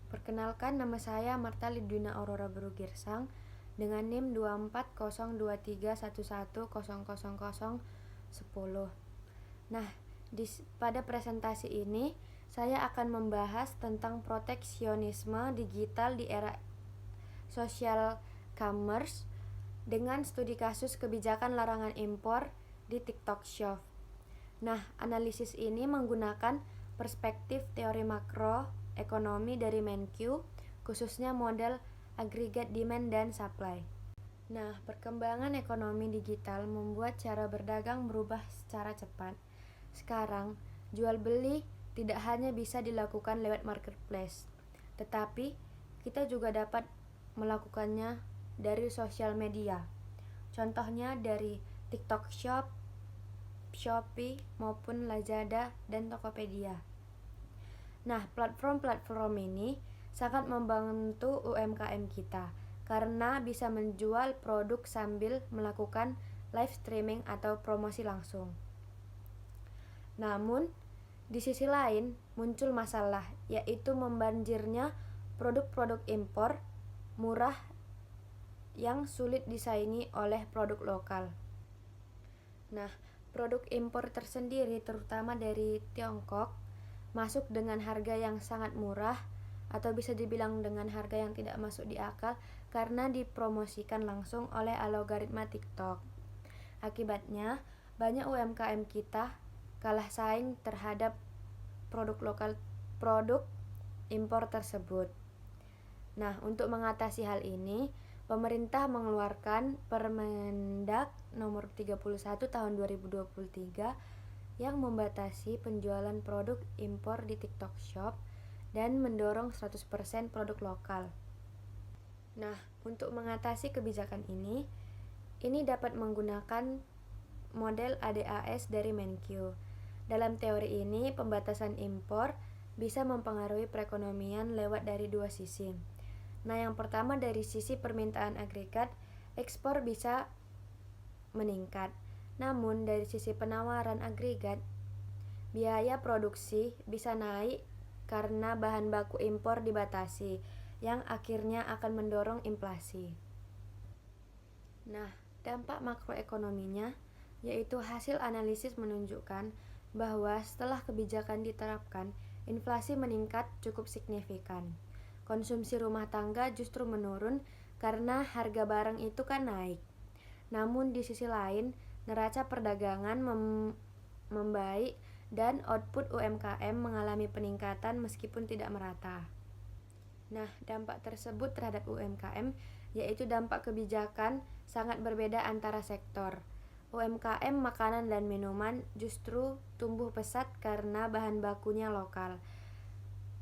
Perkenalkan, nama saya Marta Lidwina Aurora Berugirsang dengan NIM 240231110010. Nah, pada presentasi ini saya akan membahas tentang proteksionisme digital di era social commerce dengan studi kasus kebijakan larangan impor di TikTok Shop. Nah, analisis ini menggunakan perspektif teori makro ekonomi dari Menq, khususnya model aggregate demand dan supply. Nah, perkembangan ekonomi digital membuat cara berdagang berubah secara cepat. Sekarang, jual beli tidak hanya bisa dilakukan lewat marketplace, tetapi kita juga dapat melakukannya dari sosial media. Contohnya dari TikTok Shop, Shopee maupun Lazada dan Tokopedia. Nah, platform-platform ini sangat membantu UMKM kita karena bisa menjual produk sambil melakukan live streaming atau promosi langsung. Namun, di sisi lain muncul masalah, yaitu membanjirnya produk-produk impor murah yang sulit disaingi oleh produk lokal. Nah, produk impor tersendiri terutama dari Tiongkok masuk dengan harga yang sangat murah atau bisa dibilang dengan harga yang tidak masuk di akal karena dipromosikan langsung oleh algoritma TikTok. Akibatnya, banyak UMKM kita kalah saing terhadap produk impor tersebut. Nah, untuk mengatasi hal ini, pemerintah mengeluarkan Permendag nomor 31 tahun 2023 yang membatasi penjualan produk impor di TikTok Shop dan mendorong 100% produk lokal. Nah, untuk mengatasi kebijakan ini dapat menggunakan model ADAS dari Menq. Dalam teori ini, pembatasan impor bisa mempengaruhi perekonomian lewat dari dua sisi. Nah, yang pertama dari sisi permintaan agregat, ekspor bisa meningkat. Namun dari sisi penawaran agregat, biaya produksi bisa naik karena bahan baku impor dibatasi, yang akhirnya akan mendorong inflasi. Nah, dampak makroekonominya yaitu hasil analisis menunjukkan bahwa setelah kebijakan diterapkan, inflasi meningkat cukup signifikan. Konsumsi rumah tangga justru menurun karena harga barang itu kan naik. Namun di sisi lain, neraca perdagangan membaik dan output UMKM mengalami peningkatan meskipun tidak merata. Nah, dampak tersebut terhadap UMKM yaitu dampak kebijakan sangat berbeda antara sektor. UMKM makanan dan minuman justru tumbuh pesat karena bahan bakunya lokal.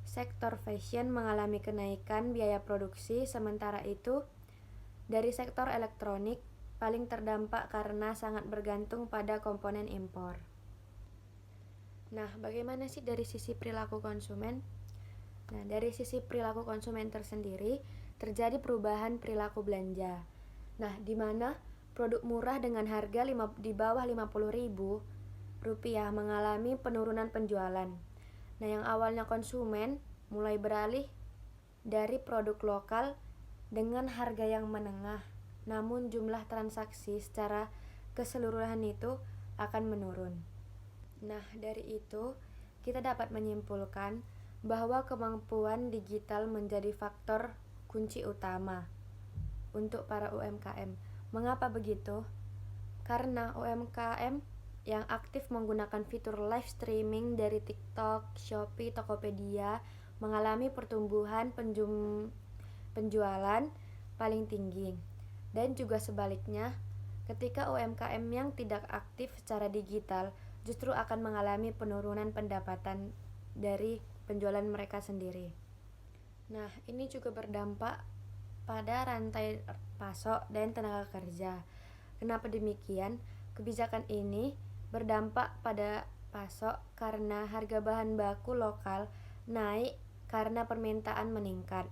Sektor fashion mengalami kenaikan biaya produksi, sementara itu dari sektor elektronik paling terdampak karena sangat bergantung pada komponen impor. Nah, bagaimana sih dari sisi perilaku konsumen? Nah, dari sisi perilaku konsumen tersendiri terjadi perubahan perilaku belanja. Nah, di mana produk murah dengan harga di bawah Rp50.000 mengalami penurunan penjualan. Nah, yang awalnya konsumen mulai beralih dari produk lokal dengan harga yang menengah, namun jumlah transaksi secara keseluruhan itu akan menurun. Nah, dari itu kita dapat menyimpulkan bahwa kemampuan digital menjadi faktor kunci utama untuk para UMKM. Mengapa begitu? Karena UMKM yang aktif menggunakan fitur live streaming dari TikTok, Shopee, Tokopedia mengalami pertumbuhan penjualan paling tinggi. Dan juga sebaliknya, ketika UMKM yang tidak aktif secara digital justru akan mengalami penurunan pendapatan dari penjualan mereka sendiri. Nah, ini juga berdampak pada rantai pasok dan tenaga kerja. Kenapa demikian? Kebijakan ini berdampak pada pasok karena harga bahan baku lokal naik karena permintaan meningkat.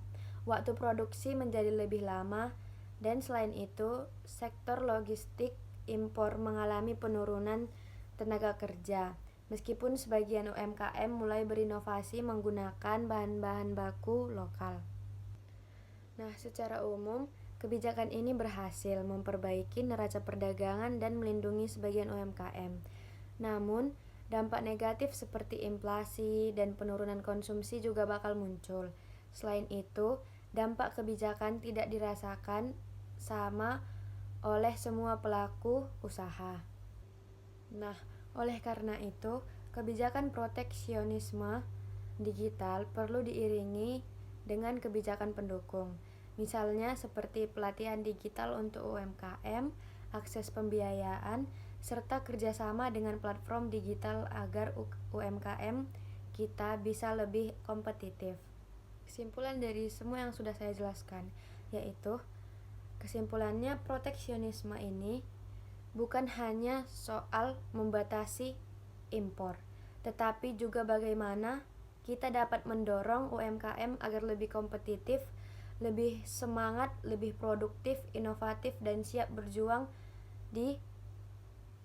Waktu produksi menjadi lebih lama dan selain itu, sektor logistik impor mengalami penurunan tenaga kerja. meskipun sebagian UMKM mulai berinovasi menggunakan bahan-bahan baku lokal. Nah, secara umum, kebijakan ini berhasil memperbaiki neraca perdagangan dan melindungi sebagian UMKM. Namun, dampak negatif seperti inflasi dan penurunan konsumsi juga bakal muncul. Selain itu, dampak kebijakan tidak dirasakan sama oleh semua pelaku usaha. Nah, oleh karena itu, kebijakan proteksionisme digital perlu diiringi dengan kebijakan pendukung. Misalnya seperti pelatihan digital untuk UMKM, akses pembiayaan, serta kerjasama dengan platform digital agar UMKM kita bisa lebih kompetitif. Kesimpulan dari semua yang sudah saya jelaskan, yaitu kesimpulannya proteksionisme ini bukan hanya soal membatasi impor, tetapi juga bagaimana kita dapat mendorong UMKM agar lebih kompetitif, lebih semangat, lebih produktif, inovatif, dan siap berjuang di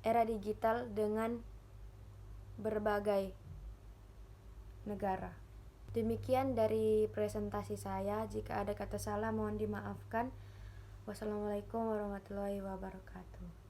era digital dengan berbagai negara. Demikian dari presentasi saya. Jika ada kata salah mohon dimaafkan. Wassalamualaikum warahmatullahi wabarakatuh.